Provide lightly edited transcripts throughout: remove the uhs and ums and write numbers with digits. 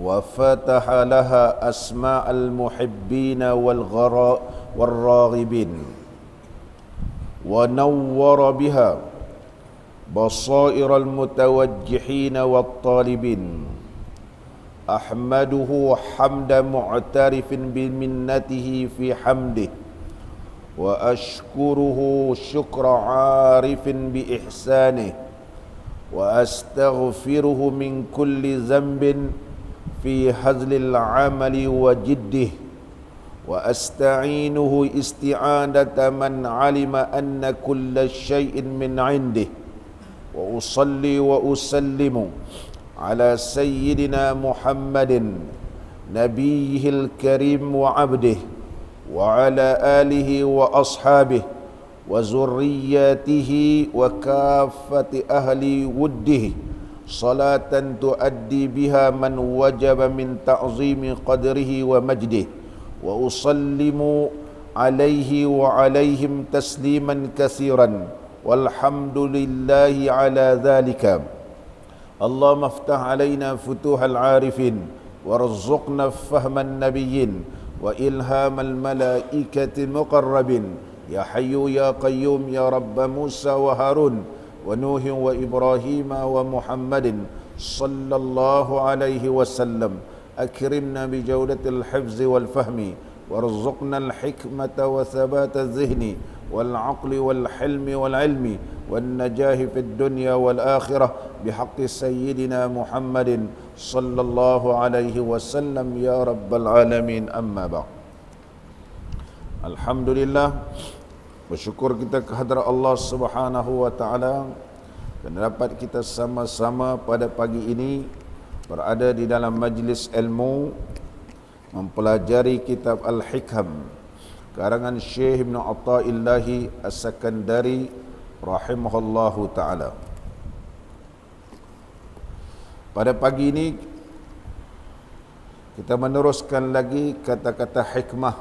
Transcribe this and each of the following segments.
وفتح لها أسماء المحبين والراغبين ونور بها بصائر المتوجحين والطالبين. أحمده حمد معترف بمنته في حمده، وأشكره شكر عارف بإحسانه، وأستغفره من كل ذنب في هزل العمل وجده، وأستعينه استعانة من علم أن كل شيء من عنده. وأصلي وأسلم على سيدنا محمد نبيه الكريم وعبده، وعلى آله وأصحابه وذرياته وكافة أهل وده، صلاة تؤدي بها من وجب من تعظيم قدره ومجده. وأسلم عليه وعليهم تسليما كثيرا، والحمد لله على ذلك. اللهم افتح علينا فتوح العارفين، وارزقنا فهم النبيين، وإلهام الملائكة المقربين. يا حي يا قيوم يا رب موسى وهارون ونوح وإبراهيم ومحمد صلى الله عليه وسلم. أكرمنا بجودة الحفظ والفهم، وارزقنا الحكمة وثبات الذهن والعقل والحلم والعلم والنجاح في الدنيا والآخرة بحق سيدنا محمد صلى الله عليه وسلم يا رب العالمين. أما بعد. Alhamdulillah, bersyukur kita kehadrat Allah Subhanahu wa taala dan dapat kita sama-sama pada pagi ini berada di dalam majlis ilmu mempelajari kitab Al-Hikam karangan Syekh Ibn Athaillah As-Sakandari rahimahullahu taala. Pada pagi ini kita meneruskan lagi kata-kata hikmah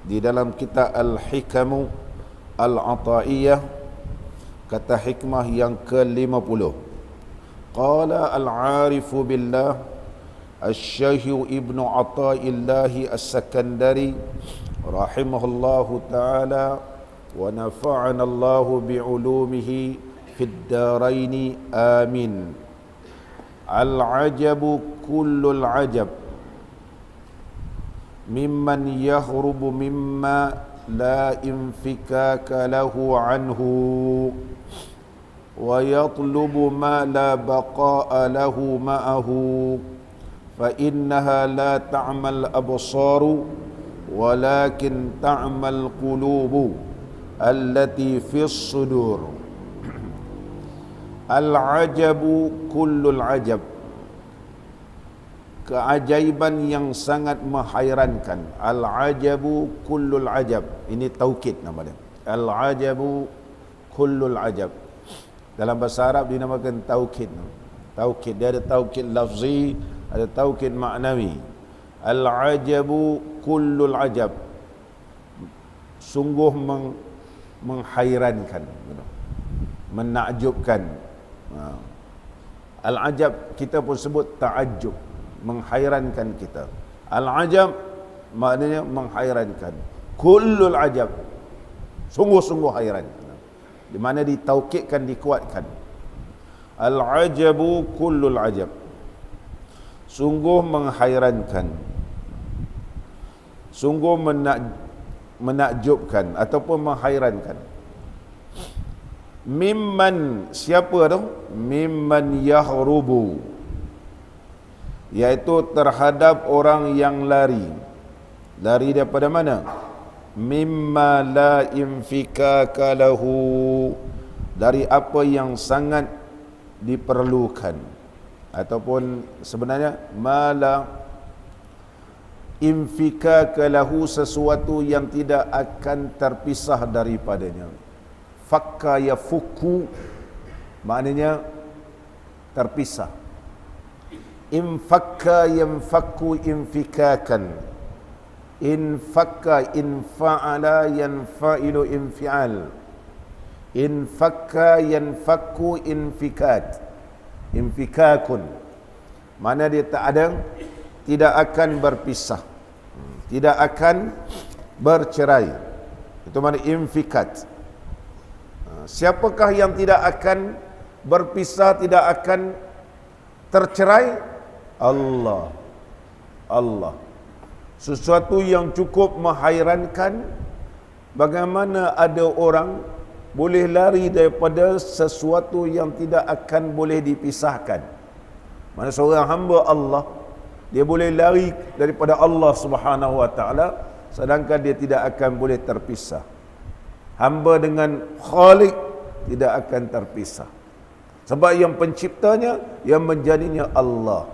di dalam kitab Al-Hikamu Al-Ataiyah, kata hikmah yang ke-50. Qala al-arifu billah Asy-Syaikh Ibnu Athaillah As-Sakandari rahimahullahu taala wa nafa'ana Allah bi'ulumihi fid daraini amin. Al-ajabu kullul ajab mimman yahrubu mimma la infikaka lahu anhu wa yatlubu ma la baqa'a lahu ma'ahu fa innaha la ta'mal absaru walakin ta'mal qulubu allati fis sudur. Al-ajabu kullul ajab, keajaiban yang sangat menghairankan. Al-ajabu kullul ajab, ini taukid nama dia. Al-ajabu kullul ajab, dalam bahasa Arab dinamakan taukid. Taukid, dia ada taukid lafzi, ada taukid maknawi. Al-ajabu kullul ajab, sungguh menghairankan, menakjubkan. Al-ajab kita pun sebut ta'ajjub, menghairankan kita. Al-ajab maknanya menghairankan. Kullul ajab, sungguh-sungguh hairan, di mana ditaukidkan, dikuatkan. Al-ajabu kullul ajab, sungguh menghairankan, sungguh menakjubkan ataupun menghairankan. Mimman, siapa tu? Mimman yahrubu, iaitu terhadap orang yang lari. Lari daripada mana? Mimma la infikaka lahu, dari apa yang sangat diperlukan, ataupun sebenarnya mala infikaka lahu, sesuatu yang tidak akan terpisah daripadanya. Fakka yafuku maknanya terpisah. Infakka yanfakku infikakan. Infakka infa'ala yanfa'ilu infi'al. Infakka yanfakku infikat. Infikakun, mana dia tak ada tidak akan berpisah, tidak akan bercerai. Itu makna infikat. Siapakah yang tidak akan berpisah, tidak akan tercerai? Allah. Allah. Sesuatu yang cukup menghairankan, bagaimana ada orang boleh lari daripada sesuatu yang tidak akan boleh dipisahkan. Mana seorang hamba Allah, dia boleh lari daripada Allah Subhanahu wa taala, sedangkan dia tidak akan boleh terpisah. Hamba dengan Khalik tidak akan terpisah. Sebab yang penciptanya, yang menjadinya Allah.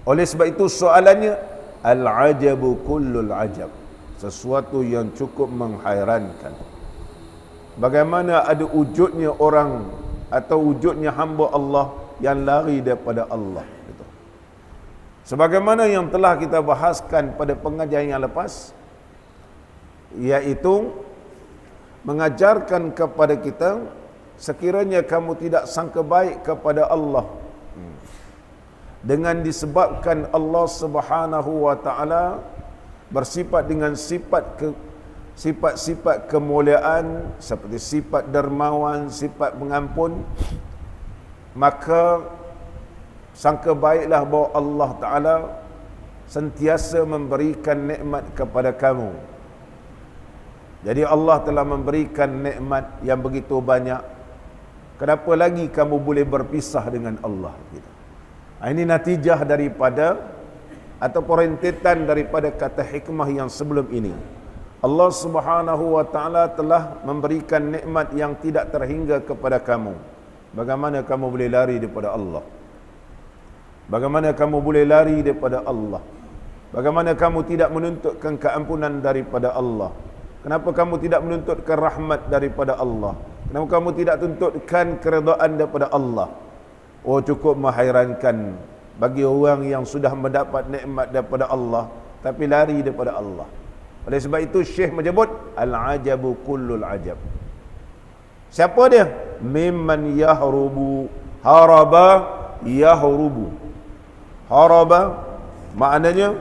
Oleh sebab itu soalannya, al-ajabu kullul ajab. Sesuatu yang cukup menghairankan. Bagaimana ada wujudnya orang atau wujudnya hamba Allah yang lari daripada Allah. Sebagaimana yang telah kita bahaskan pada pengajian yang lepas, iaitu mengajarkan kepada kita, sekiranya kamu tidak sangka baik kepada Allah, dengan disebabkan Allah Subhanahu wa taala bersifat dengan sifat-sifat kemuliaan seperti sifat dermawan, sifat pengampun, maka sangka baiklah bahawa Allah Ta'ala sentiasa memberikan nikmat kepada kamu. Jadi Allah telah memberikan nikmat yang begitu banyak. Kenapa lagi kamu boleh berpisah dengan Allah? Ini natijah daripada atau rentetan daripada kata hikmah yang sebelum ini. Allah Subhanahu wa taala telah memberikan nikmat yang tidak terhingga kepada kamu. Bagaimana kamu boleh lari daripada Allah? Bagaimana kamu boleh lari daripada Allah? Bagaimana kamu tidak menuntutkan keampunan daripada Allah? Kenapa kamu tidak menuntutkan rahmat daripada Allah? Kenapa kamu tidak tuntutkan keredaan daripada Allah? Oh, cukup menghairankan bagi orang yang sudah mendapat nikmat daripada Allah tapi lari daripada Allah. Oleh sebab itu Syekh menyebut al-ajabu kullul ajab. Siapa dia? Mimman yahrubu, haraba yahrubu. Haraba maknanya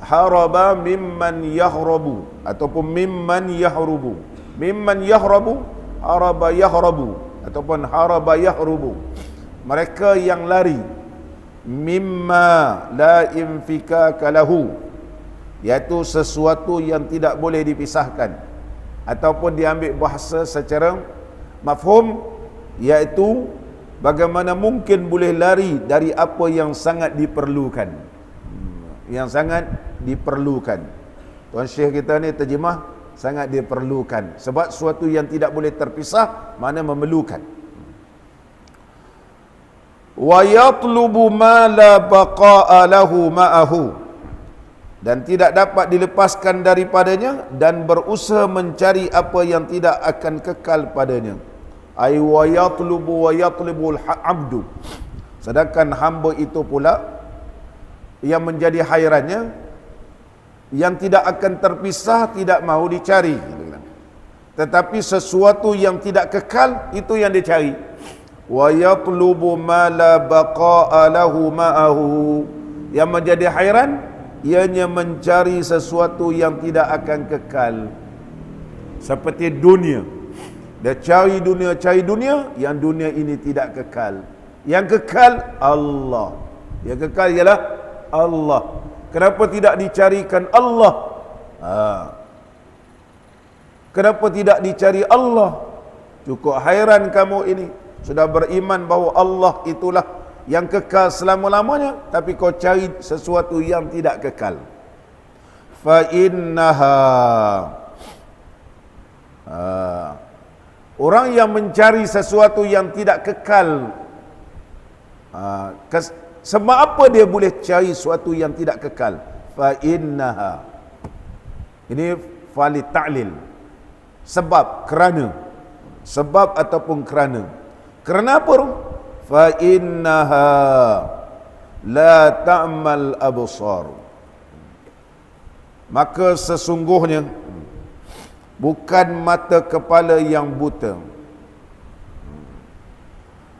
haraba mimman yahrubu ataupun mimman yahrubu. Mimman yahrubu, haraba yahrubu ataupun haraba yahrubu. Mereka yang lari mimma la infikaka lahu, iaitu sesuatu yang tidak boleh dipisahkan, ataupun diambil bahasa secara mafhum, iaitu bagaimana mungkin boleh lari dari apa yang sangat diperlukan. Yang sangat diperlukan. Tuan Syekh kita ni terjemah sangat diperlukan. Sebab sesuatu yang tidak boleh terpisah, mana memerlukan. Wa yatlubu ma la baqa'a lahu ma'ahu, dan tidak dapat dilepaskan daripadanya, dan berusaha mencari apa yang tidak akan kekal padanya. Ay wa yatlubu wa yatlubul abdu, sedangkan hamba itu pula yang menjadi hairannya, yang tidak akan terpisah, tidak mahu dicari. Tetapi sesuatu yang tidak kekal itu yang dicari. Wa yatlubu ma la baqa'a lahu ma'ahu, yang menjadi hairan ianya mencari sesuatu yang tidak akan kekal. Seperti dunia, dia cari dunia, yang dunia ini tidak kekal. Yang kekal Allah. Yang kekal ialah Allah. Kenapa tidak dicarikan Allah? Kenapa tidak dicari Allah? Cukup hairan kamu ini. Sudah beriman bahawa Allah itulah yang kekal selama-lamanya, tapi kau cari sesuatu yang tidak kekal. Fa innaha, orang yang mencari sesuatu yang tidak kekal, sebab apa dia boleh cari sesuatu yang tidak kekal? Fa innaha, ini fali ta'lil, sebab, kerana, sebab ataupun kerana. Kerana apa? Fa innaha la ta'mal absar, maka sesungguhnya bukan mata kepala yang buta,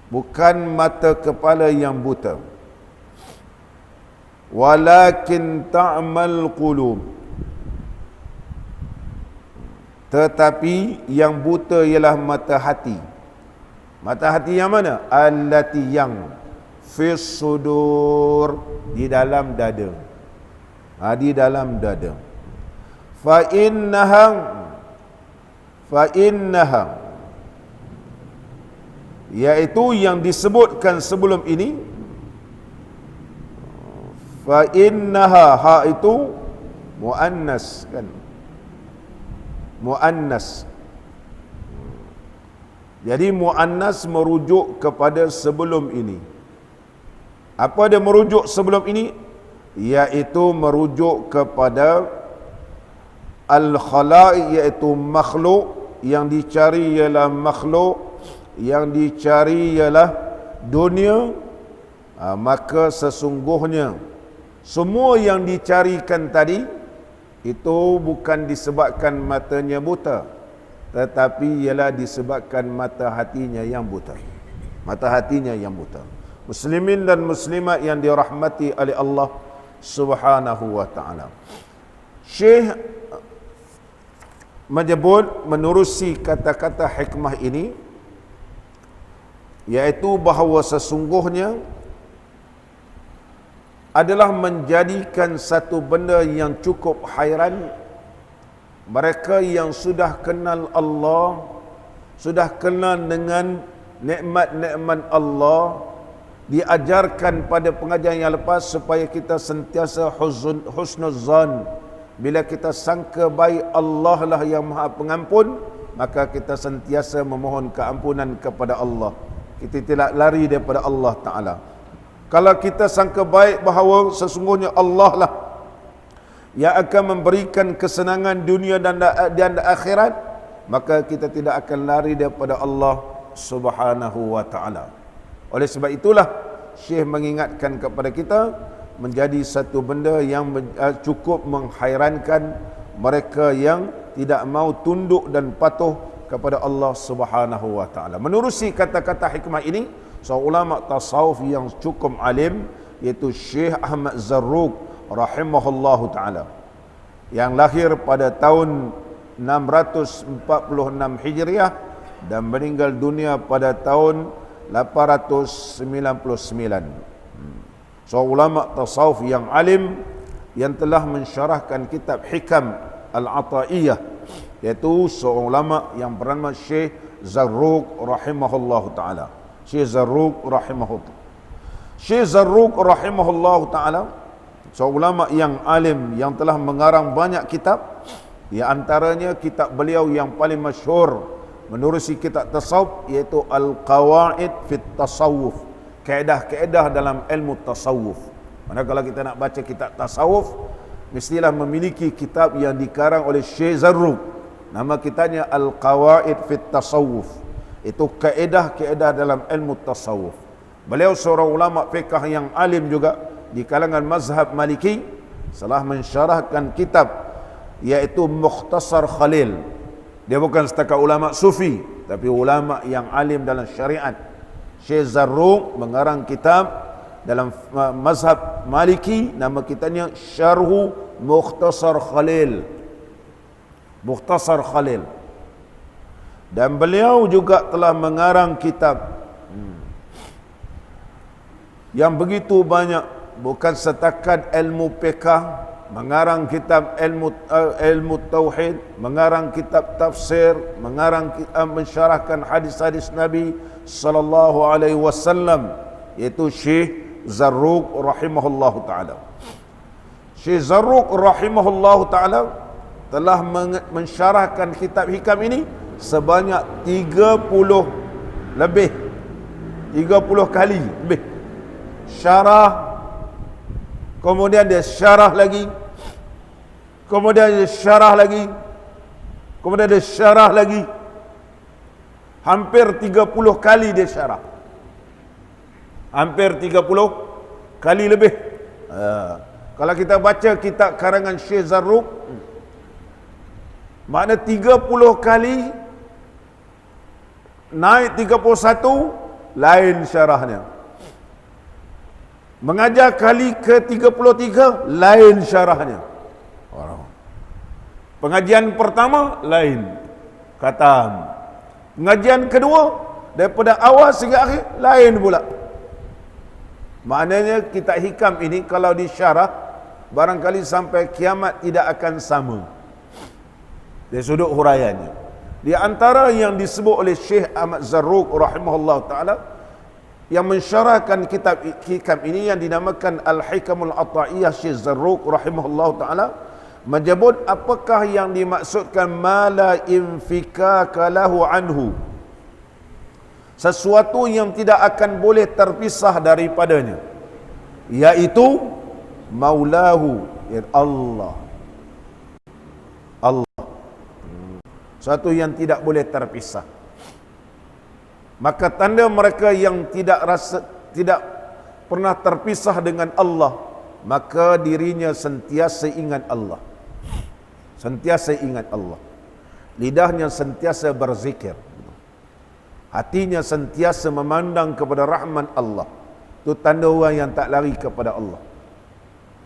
bukan mata kepala yang buta. walakin ta'mal qulub, tetapi yang buta ialah mata hati. Mata hati yang mana? Allati yang fis sudur, di dalam dada. Di dalam dada. Fa innaha, iaitu yang disebutkan sebelum ini. Fa innaha, ha itu muannas kan, muannas. Jadi muannas merujuk kepada sebelum ini. Apa dia merujuk sebelum ini? Iaitu merujuk kepada al-khalaiq, iaitu makhluk. Yang dicari ialah makhluk, yang dicari ialah dunia. Maka sesungguhnya semua yang dicarikan tadi itu bukan disebabkan matanya buta, tetapi ialah disebabkan mata hatinya yang buta. Mata hatinya yang buta. Muslimin dan muslimat yang dirahmati oleh Allah Subhanahu wa ta'ala. Syekh menyebut menerusi kata-kata hikmah ini, iaitu bahawa sesungguhnya adalah menjadikan satu benda yang cukup hairan mereka yang sudah kenal Allah, sudah kenal dengan nikmat-nikmat Allah, diajarkan pada pengajian yang lepas supaya kita sentiasa husnuzan. Bila kita sangka baik Allah lah yang Maha Pengampun, maka kita sentiasa memohon keampunan kepada Allah. Kita tidak lari daripada Allah Ta'ala. Kalau kita sangka baik bahawa sesungguhnya Allah lah yang akan memberikan kesenangan dunia dan akhirat, maka kita tidak akan lari daripada Allah Subhanahu wa ta'ala. Oleh sebab itulah Syekh mengingatkan kepada kita menjadi satu benda yang cukup menghairankan mereka yang tidak mau tunduk dan patuh kepada Allah Subhanahu wa ta'ala. Menerusi kata-kata hikmah ini, seorang ulama tasawuf yang cukup alim, iaitu Syekh Ahmad Zarruq rahimahullahu ta'ala, yang lahir pada tahun 646 Hijriah dan meninggal dunia pada tahun 899. Seorang ulama tasawuf yang alim yang telah mensyarahkan kitab Hikam Al-Ata'iyah, iaitu seorang ulama yang bernama Syekh Zarruq rahimahullahu ta'ala. Syekh Zarruq rahimahullah. Syekh Zarruq rahimahullahu ta'ala seorang ulama yang alim yang telah mengarang banyak kitab. Di antaranya kitab beliau yang paling masyhur menerusi kitab tasawuf, iaitu Al-Qawaid fit Tasawuf, kaedah-kaedah dalam ilmu tasawuf. Mana kalau kita nak baca kitab tasawuf, mestilah memiliki kitab yang dikarang oleh Syekh Zarruq. Nama kitabnya Al-Qawaid fit Tasawuf. Itu kaedah-kaedah dalam ilmu tasawuf. Beliau seorang ulama fiqh yang alim juga di kalangan mazhab Maliki, telah mensyarahkan kitab iaitu Mukhtasar Khalil. Dia bukan setakat ulama sufi, tapi ulama yang alim dalam syariat. Syekh Zarruq mengarang kitab dalam mazhab Maliki, nama kitabnya Syarhu Mukhtasar Khalil. Mukhtasar Khalil. Dan beliau juga telah mengarang kitab yang begitu banyak, bukan setakat ilmu fiqh, mengarang kitab ilmu tauhid, mengarang kitab tafsir, mensyarahkan hadis-hadis Nabi sallallahu alaihi wasallam, iaitu Syekh Zarruq rahimahullahu taala. Syekh Zarruq rahimahullahu taala telah mensyarahkan kitab Hikam ini sebanyak 30 lebih, 30 kali lebih syarah. Kemudian dia syarah lagi, kemudian dia syarah lagi, kemudian dia syarah lagi. Hampir 30 kali dia syarah. Hampir 30 kali lebih. Kalau kita baca kitab karangan Syekh Zarruq, makna 30 kali naik 31 lain syarahnya. Mengajar kali ke-33 lain syarahnya. Pengajian pertama lain khatam. Pengajian kedua daripada awal sehingga akhir lain pula. Maknanya kitab hikam ini kalau disyarah barangkali sampai kiamat tidak akan sama dari sudut huraiannya. Di antara yang disebut oleh Syekh Ahmad Zarruq rahimahullah ta'ala yang mensyarahkan kitab hikam ini yang dinamakan Al-Hikamul Ata'iyah, Syekh Zarruq rahimahullah ta'ala menyebut apakah yang dimaksudkan mala infikaka lahu anhu, sesuatu yang tidak akan boleh terpisah daripadanya, yaitu maulahu, Allah. Sesuatu yang tidak boleh terpisah. Maka tanda mereka yang tidak pernah terpisah dengan Allah, maka dirinya sentiasa ingat Allah. Sentiasa ingat Allah. Lidahnya sentiasa berzikir. Hatinya sentiasa memandang kepada rahman Allah. Itu tanda orang yang tak lari kepada Allah.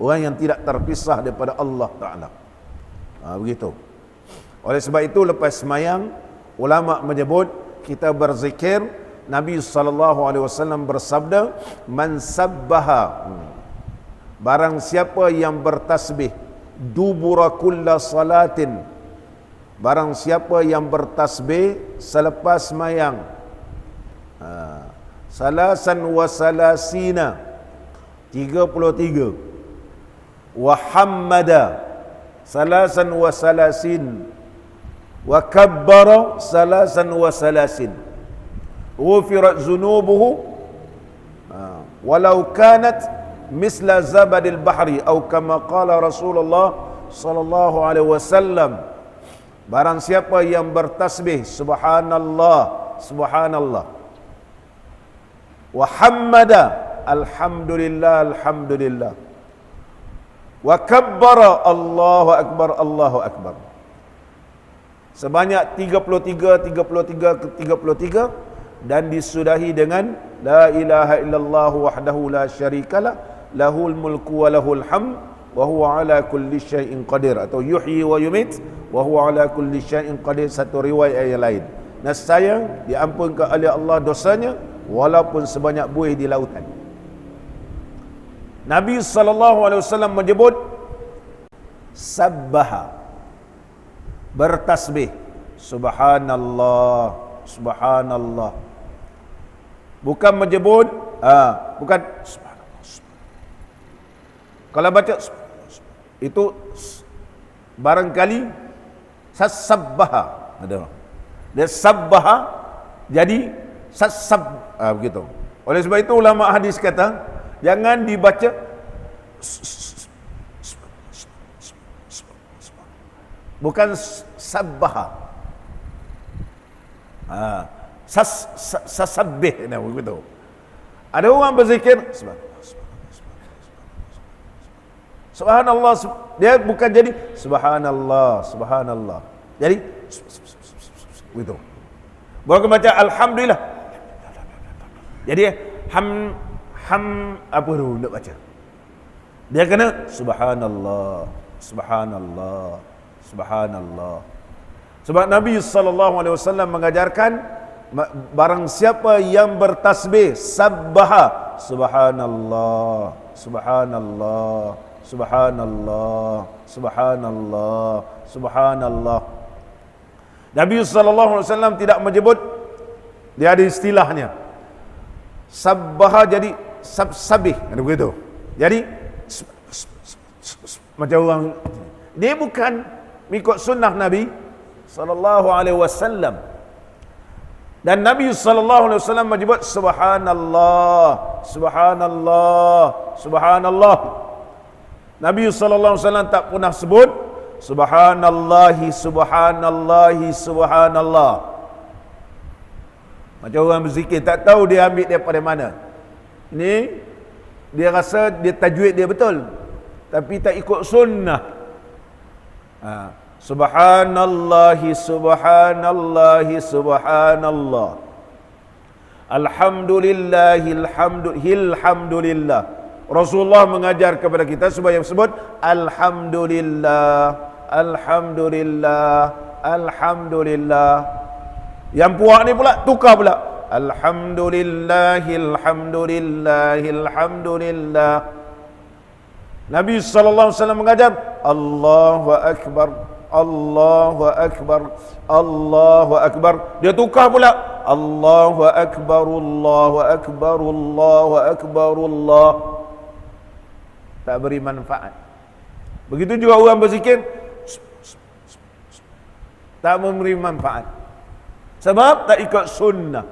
Orang yang tidak terpisah daripada Allah Ta'ala. Begitu. Oleh sebab itu lepas semayang, ulama menyebut kita berzikir. Nabi SAW bersabda, man sabbaha, barang siapa yang bertasbih, dubura kulla salatin, barang siapa yang bertasbih selepas semayang, salasan wa salasina, 33, wa hammada salasan wa salasin, wa kabbara salasan wa salasin, ghufirat zunubuhu walau kanat misla zabadil bahri atau kama qala Rasulullah sallallahu alaihi wasallam. Barang siapa yang bertasbih subhanallah subhanallah, wa hammada alhamdulillah alhamdulillah, wa kabbara Allahu akbar Allahu akbar, sebanyak 33 dan disudahi dengan la ilaha illallah wahdahu la syarikalah lahul mulku wa lahul hamd wa huwa ala kulli syai'in qadir, atau yuhyi wa yumit wa huwa ala kulli syai'in qadir. Satu riwayat yang lain, nescaya diampunkan oleh Allah dosanya walaupun sebanyak buih di lautan. Nabi SAW menyebut sabbaha, bertasbih, subhanallah subhanallah, bukan menyebut bukan subhanallah. Kalau baca itu barangkali sabbaha, ada dia sabbaha jadi begitu. Oleh sebab itu ulama hadis kata jangan dibaca bukan sabbaha, sasabbih begitu. Ada orang berzikir subhanallah, dia bukan jadi subhanallah subhanallah, jadi begitu. Bukan baca alhamdulillah, jadi apa dulu nak baca, dia kena subhanallah subhanallah subhanallah. Sebab Nabi SAW mengajarkan barang siapa yang bertasbih sabbaha subhanallah subhanallah subhanallah subhanallah subhanallah. Nabi SAW tidak menyebut, dia ada istilahnya sabbaha jadi sabih, ada begitu. Jadi macam orang, dia bukan mengikut sunnah Nabi SAW. Dan Nabi SAW menyebut subhanallah subhanallah subhanallah. Nabi SAW tak pernah sebut subhanallahi subhanallahi subhanallah. Macam orang berzikir tak tahu dia ambil daripada mana. Ini dia rasa dia tajwid dia betul, tapi tak ikut sunnah. Subhanallahi subhanallahi subhanallah, alhamdulillahi alhamdulillah, Rasulullah mengajar kepada kita supaya sebut alhamdulillah, alhamdulillah, alhamdulillah. Yang puak ni pula tukar pula, alhamdulillah. Nabi sallallahu alaihi wasallam mengajar Allahu akbar, Allahu akbar, Allahu akbar. Dia tukar pula Allahu akbar, Allahu akbar, Allahu akbar, Allah. Tak beri manfaat. Begitu juga orang berzikir tak memberi manfaat. Sebab tak ikut sunnah.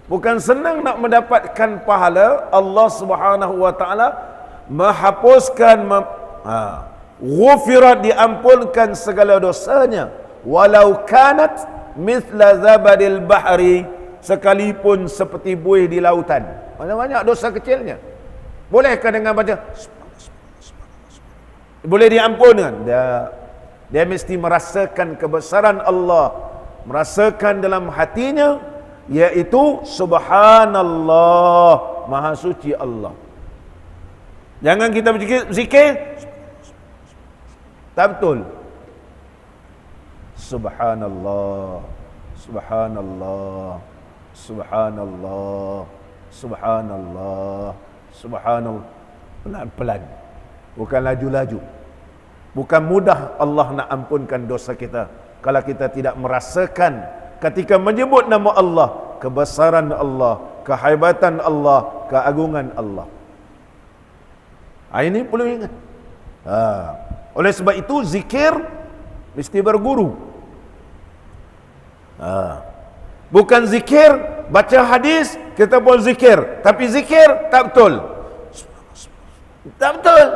Bukan senang nak mendapatkan pahala. Allah Subhanahu wa taala menghapuskan ghufirat, diampunkan segala dosanya, walau kanat mithla zabadil bahri, sekalipun seperti buih di lautan. Banyak-banyak dosa kecilnya. Bolehkah dengan baca boleh diampunkan? Dia mesti merasakan kebesaran Allah, merasakan dalam hatinya, iaitu subhanallah, maha suci Allah. Jangan kita berzikir tak betul. Subhanallah, subhanallah, subhanallah, subhanallah, subhanallah. Pelan-pelan, bukan laju-laju. Bukan mudah Allah nak ampunkan dosa kita kalau kita tidak merasakan ketika menyebut nama Allah, kebesaran Allah, kehebatan Allah, keagungan Allah. Ini perlu ingat. Oleh sebab itu zikir mesti berguru. Bukan zikir baca hadis kita pun zikir, tapi zikir tak betul. Tak betul.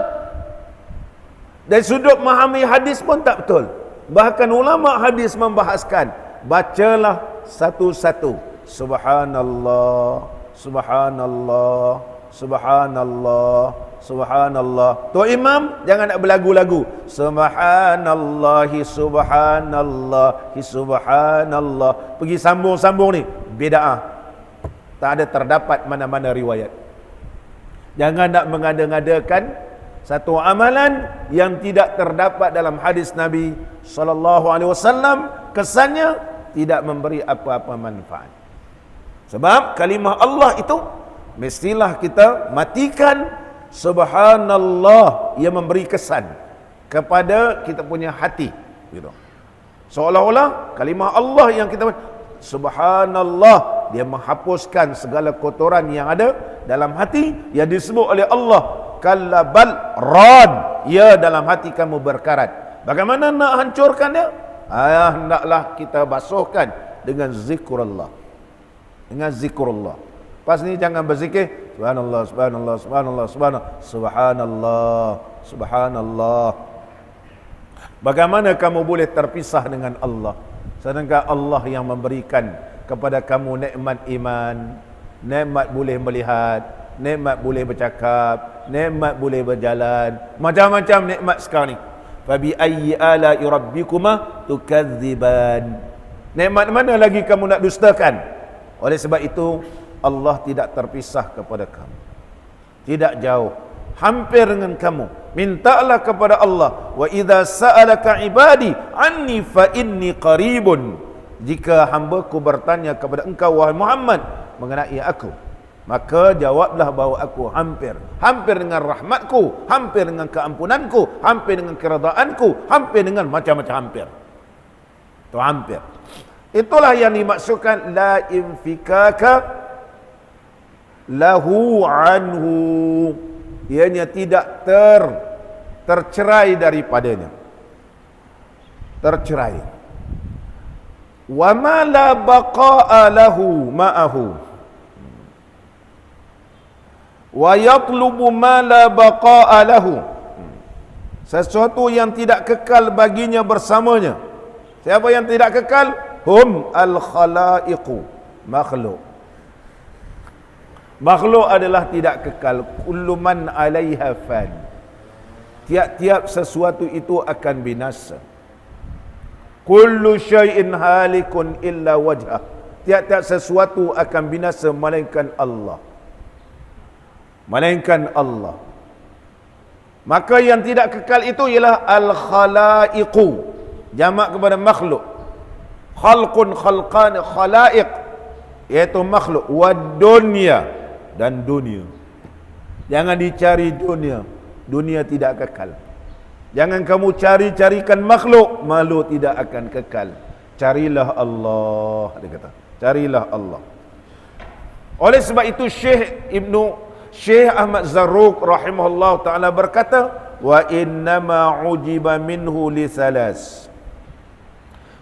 Dari sudut memahami hadis pun tak betul. Bahkan ulama hadis membahaskan, bacalah satu-satu. Subhanallah, subhanallah, subhanallah, subhanallah. Tok Imam jangan nak berlagu-lagu. Subhanallahi, subhanallahi, subhanallah. Pergi sambung-sambung ni, bid'ah. Tak ada terdapat mana-mana riwayat. Jangan nak mengada-ngadakan satu amalan yang tidak terdapat dalam hadis Nabi sallallahu alaihi wasallam, kesannya tidak memberi apa-apa manfaat. Sebab kalimah Allah itu mestilah kita matikan subhanallah, ia memberi kesan kepada kita punya hati gitu. Seolah-olah kalimah Allah yang kita subhanallah, dia menghapuskan segala kotoran yang ada dalam hati yang disebut oleh Allah kallabal rad, ya dalam hati kamu berkarat. Bagaimana nak hancurkan dia? Hendaklah kita basuhkan dengan zikrullah. Dengan zikrullah. Pas ni jangan berzikir subhanallah, subhanallah, subhanallah, subhanallah, subhanallah, subhanallah. Bagaimana kamu boleh terpisah dengan Allah sedangkan Allah yang memberikan kepada kamu nikmat iman, nikmat boleh melihat, nikmat boleh bercakap, nikmat boleh berjalan, macam-macam nikmat sekarang ni. Fabi ayyi ala'i rabbikuma tukadziban. Nikmat mana lagi kamu nak dustakan? Oleh sebab itu Allah tidak terpisah kepada kamu, tidak jauh, hampir dengan kamu. Mintalah kepada Allah, wa idza sa'alaka ibadi anni fa inni qaribun. Jika hamba-Ku bertanya kepada engkau wahai Muhammad mengenai aku, maka jawablah bahawa aku hampir. Hampir dengan rahmatku, hampir dengan keampunanku, hampir dengan keredaanku, hampir dengan macam-macam hampir. Itu hampir. Itulah yang dimaksudkan la infikaka lahu anhu. Ianya tidak tercerai daripadanya. Tercerai. Wa ma la baqa'a lahu ma'ahu. Wa yatlubu ma la baqa'a lahu. Sesuatu yang tidak kekal baginya bersamanya. Siapa yang tidak kekal? Hum al-khalaiqu, makhluk. Makhluk adalah tidak kekal. Kullu man 'alaiha fan. Tiap-tiap sesuatu itu akan binasa. Kullu syai'in halikun illa wajhah. Tiap-tiap sesuatu akan binasa melainkan Allah. Melainkan Allah. Maka yang tidak kekal itu ialah al-khalaiqu, jamak kepada makhluk. Khalqun, khalqan, khalaiq, iaitu makhluk. Wad dunya, dan dunia. Jangan dicari dunia, dunia tidak kekal. Jangan kamu cari-carikan makhluk, makhluk tidak akan kekal. Carilah Allah, dia kata. Carilah Allah. Oleh sebab itu Syekh Ahmad Zarruq rahimahullah ta'ala berkata, wa innama ujiba minhu li thalas.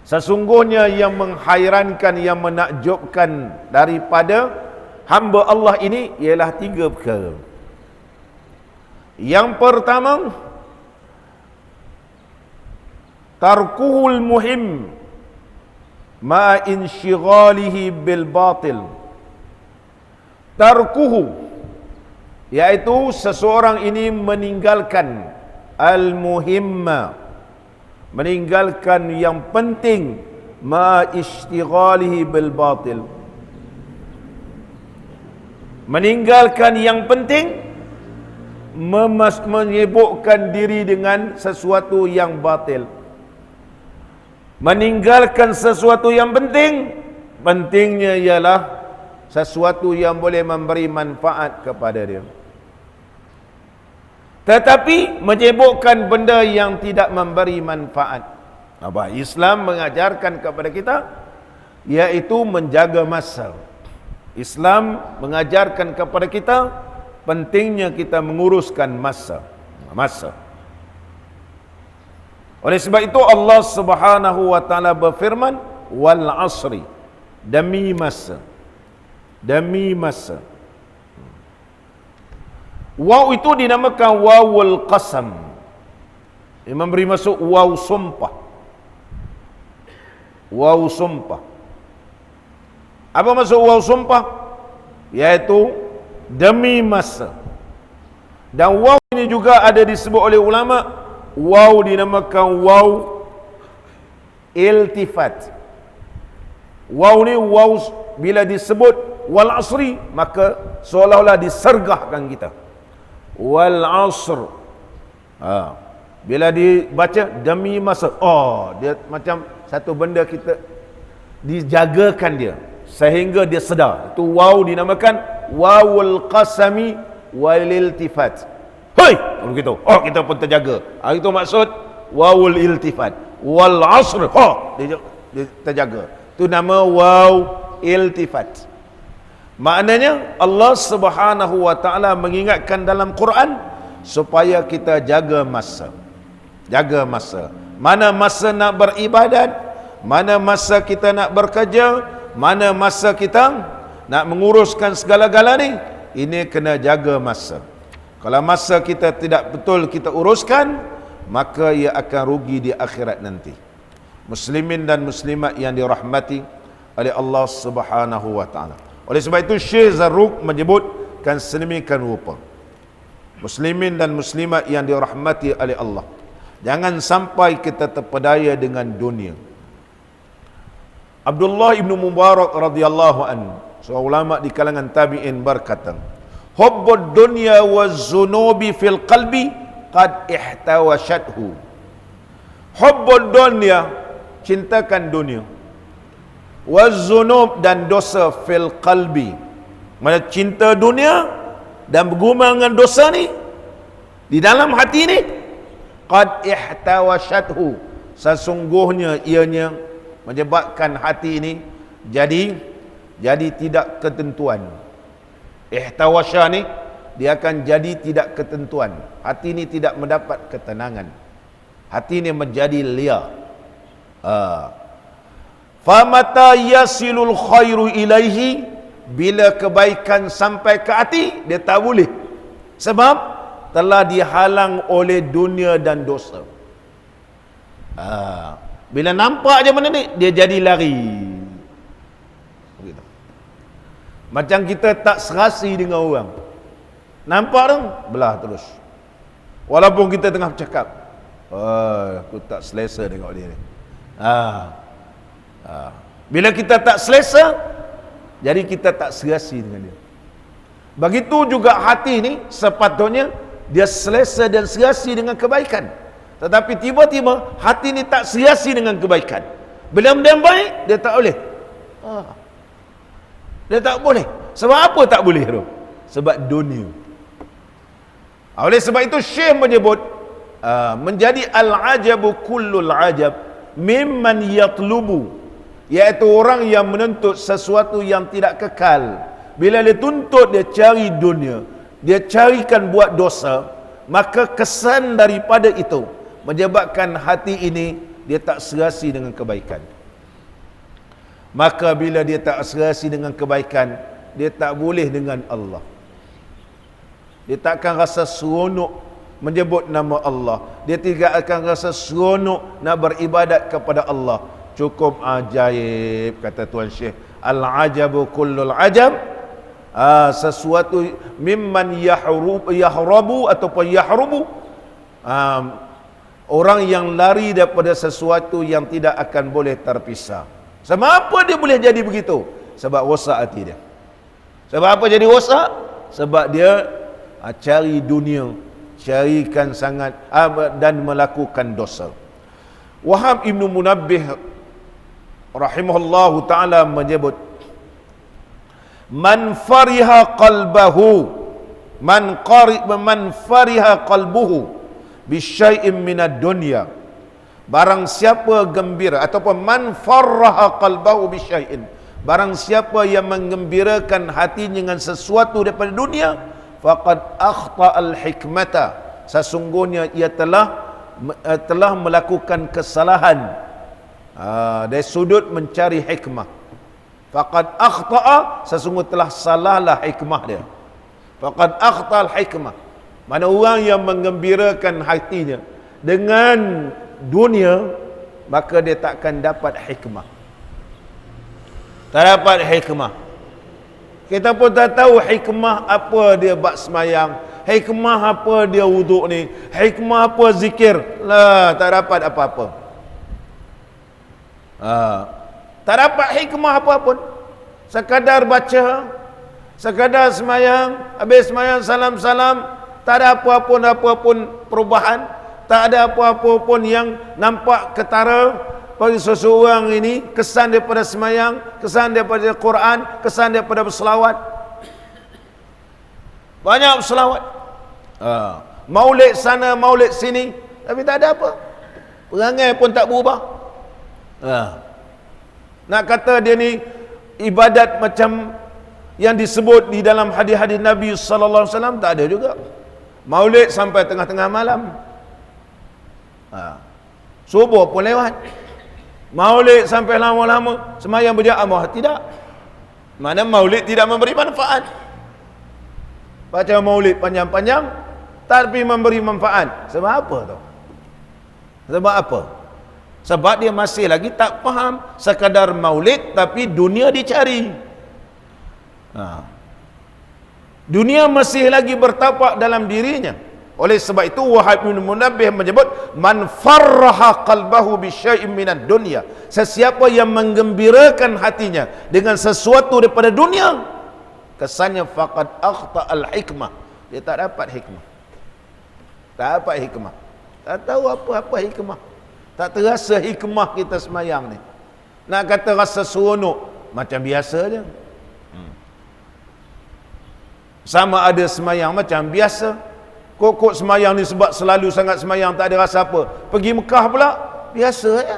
Sesungguhnya yang menghairankan, yang menakjubkan daripada hamba Allah ini ialah 3 perkara. Yang pertama, tarkuhul muhim ma insyighalihi bil batil. Tarkuhu, yaitu seseorang ini meninggalkan al-muhimma, meninggalkan yang penting, ma istighalihi bil batil, meninggalkan yang penting, menyibukkan diri dengan sesuatu yang batil. Meninggalkan sesuatu yang penting, pentingnya ialah sesuatu yang boleh memberi manfaat kepada dia. Tetapi menyibukkan benda yang tidak memberi manfaat. Apa Islam mengajarkan kepada kita? Iaitu menjaga masa. Islam mengajarkan kepada kita pentingnya kita menguruskan masa. Oleh sebab itu Allah Subhanahu wa taala berfirman, wal asri, demi masa. Demi masa. Waw itu dinamakan wawul qasam. Ia memberi maksud waw sumpah. Waw sumpah. Apa maksud waw sumpah? Iaitu demi masa. Dan waw ini juga ada disebut oleh ulama, waw dinamakan waw iltifat. Waw ni waw bila disebut wal asri, maka seolah-olah disergahkan kita. Wal asr, bila dibaca demi masa, dia macam satu benda kita dijagakan dia sehingga dia sedar. Itu waw dinamakan wawul qasami wal iltifat. Hei, kalau gitu, kita pun terjaga. Itu maksud wawul iltifat. Wal asr, dia terjaga. Itu nama waw iltifat. Maknanya Allah Subhanahu wa taala mengingatkan dalam Quran supaya kita jaga masa. Jaga masa. Mana masa nak beribadat, mana masa kita nak bekerja, mana masa kita nak menguruskan segala-gala ni, ini kena jaga masa. Kalau masa kita tidak betul kita uruskan, maka ia akan rugi di akhirat nanti. Muslimin dan muslimat yang dirahmati oleh Allah Subhanahu wa taala. Oleh sebab itu Syekh Zarruq menyebutkan sedemikian rupa. Muslimin dan muslimat yang dirahmati oleh Allah, jangan sampai kita terpedaya dengan dunia. Abdullah ibn Mubarak radhiyallahu anhu, seorang ulama di kalangan tabi'in, berkata, hubbud dunya waz-zunubi fil qalbi qad ihtawashathu. Hubbud dunya, cintakan dunia, waz-zunub, dan dosa fil qalbi, mana cinta dunia dan bergumul dengan dosa ni di dalam hati ni, qad ihtawashathu, sesungguhnya ianya menyebabkan hati ini jadi tidak ketentuan. Ihtawasha ni dia akan jadi tidak ketentuan. Hati ini tidak mendapat ketenangan. Hati ini menjadi liar. Famata yasilul khairu ilaihi, bila kebaikan sampai ke hati, dia tak boleh, sebab telah dihalang oleh dunia dan dosa. Bila nampak je benda ni, dia jadi lari. Begitu. Macam kita tak serasi dengan orang, nampak tu belah terus, walaupun kita tengah bercakap, aku tak selesa tengok dia ni. Bila kita tak selesa, jadi kita tak serasi dengan dia. Begitu juga hati ni sepatutnya dia selesa dan serasi dengan kebaikan. Tetapi tiba-tiba hati ni tak serasi dengan kebaikan. Benda-benda yang baik dia tak boleh. Dia tak boleh. Sebab apa tak boleh tu? Sebab dunia. Oleh sebab itu Syekh menyebut menjadi al-ajabu kullul ajab mimman yatlubu, iaitu orang yang menuntut sesuatu yang tidak kekal. Bila dia tuntut, dia cari dunia, dia carikan buat dosa, maka kesan daripada itu menyebabkan hati ini dia tak serasi dengan kebaikan. Maka bila dia tak serasi dengan kebaikan, dia tak boleh dengan Allah. Dia tak akan rasa seronok menyebut nama Allah. Dia tidak akan rasa seronok nak beribadat kepada Allah. Cukup ajaib, kata Tuan Syekh. Al-ajabu kullul ajab, sesuatu mimman yahrabu ataupun yahrubu, orang yang lari daripada sesuatu yang tidak akan boleh terpisah. Sebab apa dia boleh jadi begitu? Sebab rosak hati dia. Sebab apa jadi rosak? Sebab dia cari dunia, carikan sangat dan melakukan dosa. Wahab Ibn Munabbih rahimahullahu ta'ala menyebut, man fariha qalbahu man fariha qalbuhu bisyai'in minad dunya, barang siapa gembira, ataupun man farraha qalbahu bisyai'in, barang siapa yang menggembirakan hatinya dengan sesuatu daripada dunia, faqad akhta al-hikmata, sesungguhnya ia telah melakukan kesalahan dari sudut mencari hikmah. Faqad akhta'a, sesungguhnya telah salahlah hikmah dia. Faqad akhta al-hikmah, mana orang yang menggembirakan hatinya dengan dunia, maka dia tak akan dapat hikmah. Tak dapat hikmah. Kita pun tak tahu hikmah apa dia bab semayang, hikmah apa dia wuduk ni, hikmah apa zikir. Lah, tak dapat apa-apa. Tak dapat hikmah apa pun. Sekadar baca, sekadar semayang, habis semayang salam-salam, tak ada apa-apa pun perubahan, tak ada apa-apa pun yang nampak ketara. Bagi seseorang ini kesan daripada semayang, kesan daripada Quran, kesan daripada berselawat. Banyak berselawat, maulid sana, maulid sini, tapi tak ada apa. Perangai pun tak berubah. Nak kata dia ni ibadat macam yang disebut di dalam hadis-hadis Nabi sallallahu alaihi wasallam, tak ada juga. Maulid sampai tengah-tengah malam, subuh pun lewat. Maulid sampai lama-lama, semayang berjamaah, tidak. Mana maulid tidak memberi manfaat. Baca maulid panjang-panjang tapi memberi manfaat. Sebab apa tu? Sebab apa? Sebab dia masih lagi tak faham. Sekadar maulid tapi dunia dicari. Dunia masih lagi bertapak dalam dirinya. Oleh sebab itu Wahab bin Munabbih menyebut, man farraha qalbahu bisyai'in minad dunya, sesiapa yang menggembirakan hatinya dengan sesuatu daripada dunia, kesannya faqad akhta al-hikmah, dia tak dapat hikmah. Tak dapat hikmah. Tak tahu apa-apa hikmah. Tak terasa hikmah kita semayang ni. Nak kata rasa seronok, macam biasa je. Sama ada semayang macam biasa. Kok semayang ni sebab selalu sangat semayang, tak ada rasa apa. Pergi Mekah pula, biasa ya.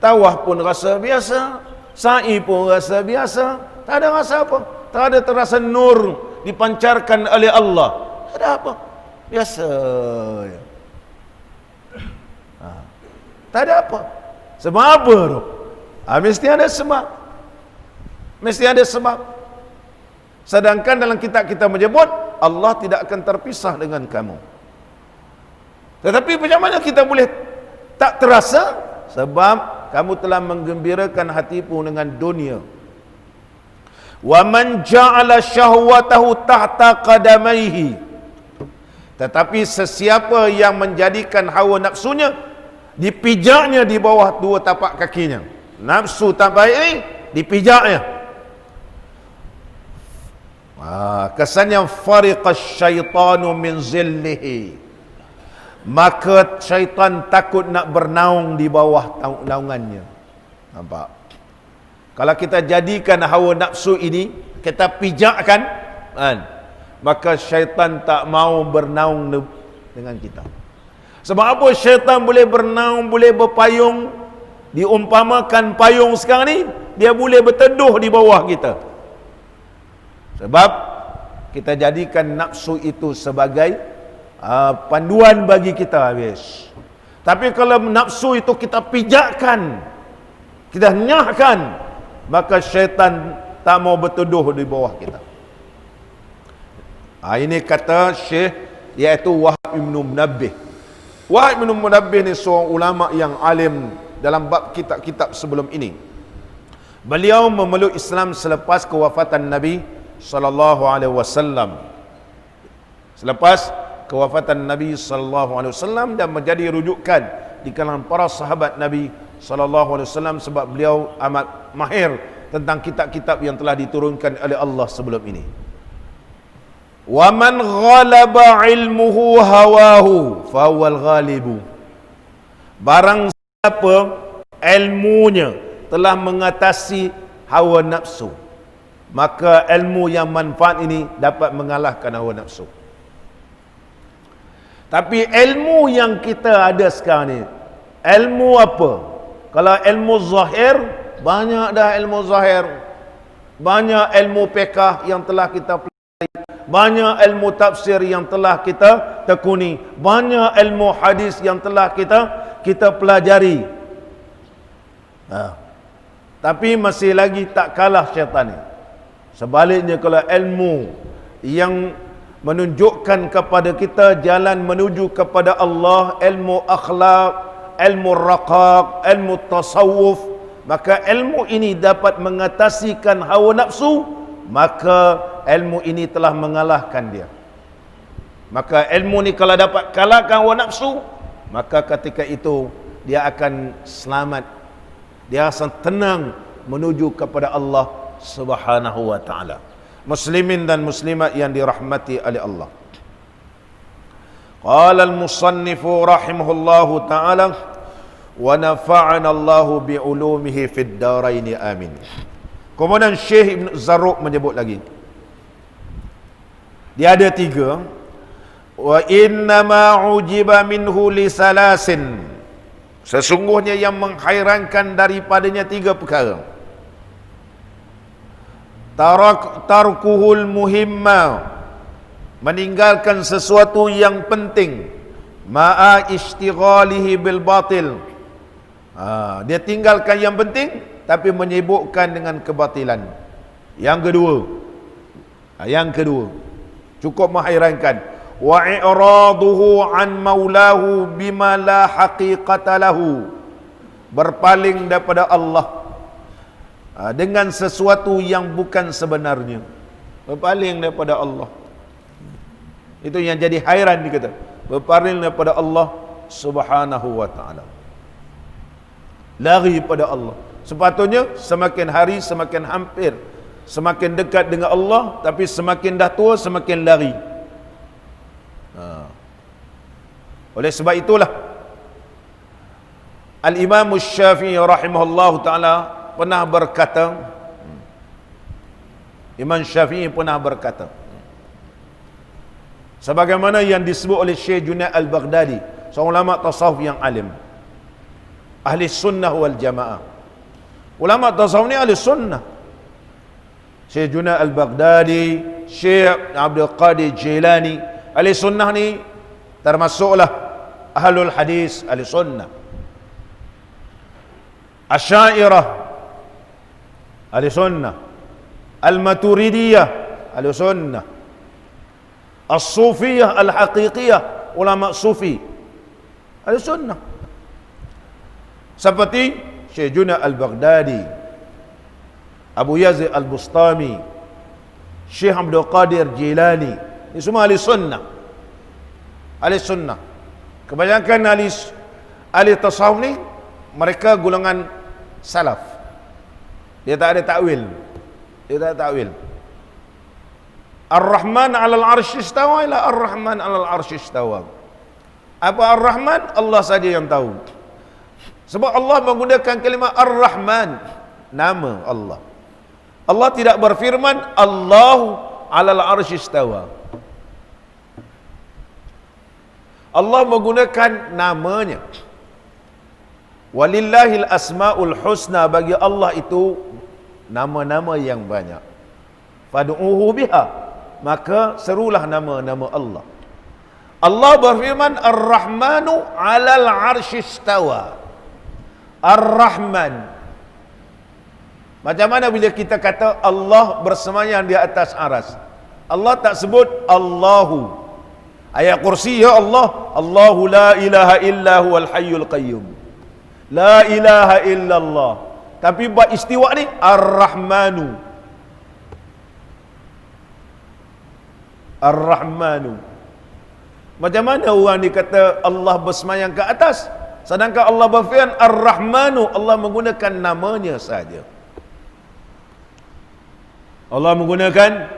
Tawaf pun rasa biasa, sa'i pun rasa biasa, tak ada rasa apa. Tak ada terasa nur dipancarkan oleh Allah. Tak ada apa. Biasa ya. Tak ada apa. Sebab apa tu? Mesti ada sebab. Mesti ada sebab. Sedangkan dalam kitab kita menyebut Allah tidak akan terpisah dengan kamu. Tetapi macam mana kita boleh tak terasa? Sebab kamu telah menggembirakan hatimu dengan dunia. Wa man ja'ala syahwatahu tahta qadamaihi, tetapi sesiapa yang menjadikan hawa nafsunya dipijaknya di bawah dua tapak kakinya. Nafsu tak baik ni dipijaknya. Kesannya fariqas syaitanu min zillihi, maka syaitan takut nak bernaung di bawah naungannya. Nampak? Kalau kita jadikan hawa nafsu ini, kita pijakkan, kan, maka syaitan tak mau bernaung dengan kita. Sebab apa syaitan boleh bernaung, boleh berpayung? Diumpamakan payung sekarang ni, dia boleh berteduh di bawah kita. Sebab kita jadikan nafsu itu sebagai panduan bagi kita habis. Tapi kalau nafsu itu kita pijakkan, kita nyahkan, maka syaitan tak mau berteduh di bawah kita. Ini kata Syekh, iaitu Wahab Ibn Munabbih. Wahab Ibn Munabbih ni seorang ulama yang alim dalam bab kitab-kitab sebelum ini. Beliau memeluk Islam selepas kewafatan Nabi sallallahu alaihi wasallam. Selepas kewafatan Nabi sallallahu alaihi wasallam, dan menjadi rujukan di kalangan para sahabat Nabi sallallahu alaihi wasallam sebab beliau amat mahir tentang kitab-kitab yang telah diturunkan oleh Allah sebelum ini. Wa man ghalaba ilmuhu hawahu fa huwal ghalibu. Barang siapa ilmunya telah mengatasi hawa nafsu, maka ilmu yang manfaat ini dapat mengalahkan hawa nafsu. Tapi ilmu yang kita ada sekarang ni, ilmu apa? Kalau ilmu zahir, banyak dah ilmu zahir. Banyak ilmu fiqh yang telah kita pelajari, banyak ilmu tafsir yang telah kita tekuni, banyak ilmu hadis yang telah kita pelajari. Tapi masih lagi tak kalah syaitan ni. Sebaliknya, kalau ilmu yang menunjukkan kepada kita jalan menuju kepada Allah, ilmu akhlak, ilmu raqaq, ilmu tasawuf, maka ilmu ini dapat mengatasikan hawa nafsu, maka ilmu ini telah mengalahkan dia. Maka ilmu ni kalau dapat kalahkan hawa nafsu, maka ketika itu dia akan selamat, dia akan tenang menuju kepada Allah Subhanahu wa ta'ala. Muslimin dan muslimat yang dirahmati oleh Allah. Qala al-musannifu rahimahullahu ta'ala wa nafa'ana Allahu bi'ulumihi fid daraini amin. Kemudian Syekh Ibn Zarruq menyebut lagi, dia ada 3. Wa innama ujiba minhu li salasin, sesungguhnya yang menghairankan daripadanya 3 perkara. Tarkuhul muhimma, meninggalkan sesuatu yang penting, ma'a istighalihi bil batil. Dia tinggalkan yang penting tapi menyibukkan dengan kebatilan. Yang kedua cukup menghairankan, wa i'raduhu an maulahu bima la haqiqata lahu, berpaling daripada Allah dengan sesuatu yang bukan sebenarnya. Berpaling daripada Allah, itu yang jadi hairan dikata. Berpaling daripada Allah Subhanahu wa ta'ala, lari pada Allah. Sepatutnya semakin hari semakin hampir, semakin dekat dengan Allah, tapi semakin dah tua semakin lari. Oleh sebab itulah Al-Imam Syafi'i rahimahullahu ta'ala pernah berkata, Imam Syafi'i pernah berkata, sebagaimana yang disebut oleh Syekh Junaid Al-Baghdadi, seorang ulama tasawuf yang alim, ahli sunnah wal jamaah. Ulama tasawuf ni ahli sunnah. Syekh Junaid Al-Baghdadi, Syekh Abdul Qadir Jilani, ahli sunnah ni termasuklah ahlul hadis, ahli sunnah. Asy'ariyah ahli sunnah, Al-Maturidiyah ahli sunnah, As-Sufiyah Al-Haqiqiyah, ulama sufi ahli sunnah. Seperti Syekh Junaid Al-Baghdadi, Abu Yazid Al-Bustami, Syekh Abdul Qadir Jilani, ini semua ahli sunnah. Ahli sunnah. Kebanyakan ahli tasawuf ni mereka golongan salaf. Dia tak ada takwil. Ar-Rahman 'alal 'arsy istawa ila Ar-Rahman 'alal 'arsy istawa. Apa Ar-Rahman? Allah saja yang tahu. Sebab Allah menggunakan kalimah Ar-Rahman, nama Allah. Allah tidak berfirman Allahu 'alal 'arsy istawa. Allah menggunakan namanya. Walillahil asmaul husna, bagi Allah itu nama-nama yang banyak. Fad'uhu biha, maka serulah nama-nama Allah. Allah berfirman Ar-Rahmanu 'alal 'arsy istawa. Ar-Rahman. Macam mana bila kita kata Allah bersemayam di atas aras? Allah tak sebut Allahu. Ayat kursi ya Allah, Allahu la ilaha illa huwal hayyul qayyum. La ilaha illallah. Tapi buat istiwa ni Ar-Rahmanu. Ar-Rahmanu. Macam mana orang ni kata Allah bersemayam ke atas, sedangkan Allah berfirman Ar-Rahmanu, Allah menggunakan namanya saja. Allah menggunakan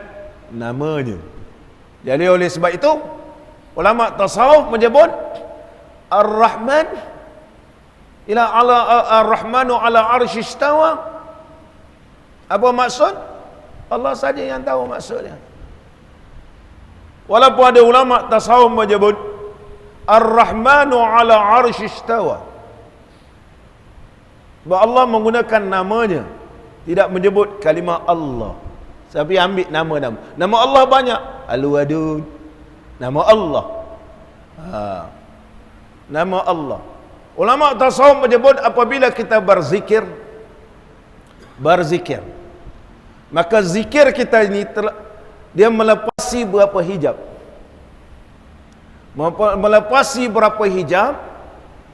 namanya. Jadi oleh sebab itu ulama tasawuf menyebut Ar-Rahman ila ala Ar-Rahmanu ala 'arsy istawa. Apa maksud? Allah saja yang tahu maksudnya. Walaupun ada ulama tasawuf menyebut Ar-Rahmanu 'ala 'arsy istawa. Sebab Allah menggunakan namanya, tidak menyebut kalimah Allah. Tapi ambil nama-nama. Nama Allah banyak. Al-Wadud. Nama Allah. Nama Allah. Ulama tasawuf menyebut apabila kita berzikir, maka zikir kita ini dia melepasi berapa hijab. Melepasi berapa hijab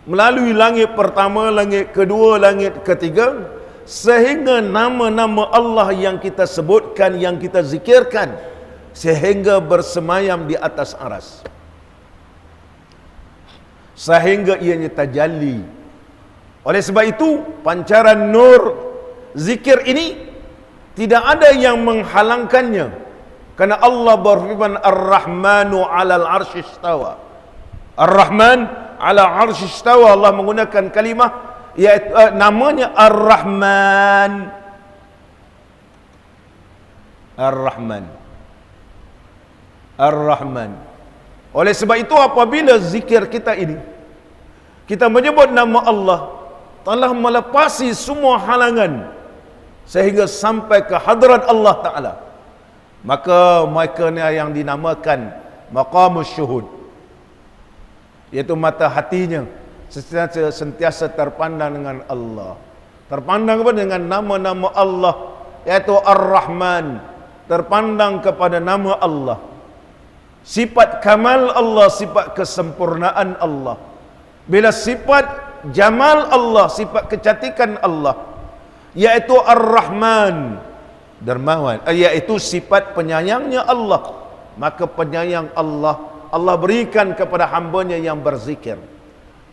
melalui langit pertama, langit kedua, langit ketiga, sehingga nama-nama Allah yang kita sebutkan, yang kita zikirkan, sehingga bersemayam di atas aras, sehingga ianya tajalli. Oleh sebab itu pancaran nur zikir ini tidak ada yang menghalangkannya, karena Allah berfirman Ar-Rahmanu 'alal 'arsy istawa. Ar-Rahman 'ala 'arsy istawa. Allah menggunakan kalimah iaitu namanya Ar-Rahman. Ar-Rahman. Ar-Rahman. Oleh sebab itu apabila zikir kita ini kita menyebut nama Allah, telah melepasi semua halangan sehingga sampai ke hadrat Allah Ta'ala, maka mereka ni yang dinamakan maqamus syuhud, iaitu mata hatinya sentiasa terpandang dengan Allah, terpandang dengan nama-nama Allah, iaitu Ar-Rahman, terpandang kepada nama Allah, sifat kamal Allah, sifat kesempurnaan Allah. Bila sifat jamal Allah, sifat kecantikan Allah, iaitu Ar-Rahman, dermawan, iaitu sifat penyayangnya Allah, maka penyayang Allah, Allah berikan kepada hambanya yang berzikir,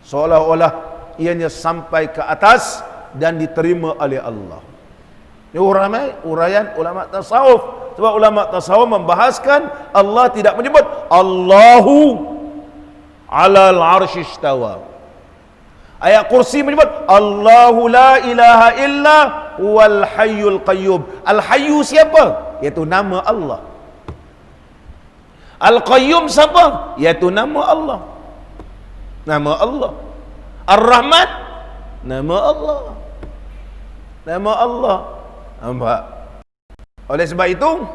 seolah-olah ianya sampai ke atas dan diterima oleh Allah. Ini uraian ulama tasawuf. Sebab ulama tasawuf membahaskan Allah tidak menyebut Allahu 'alal 'arsy istawa. Ayat kursi menyebut Allahu la ilaha illa huwal hayyul qayyum. Al-Hayyu siapa? Iaitu nama Allah. Al-Qayyum siapa? Iaitu nama Allah. Nama Allah. Ar-Rahman, nama Allah. Nama Allah. Nampak? Oleh sebab itu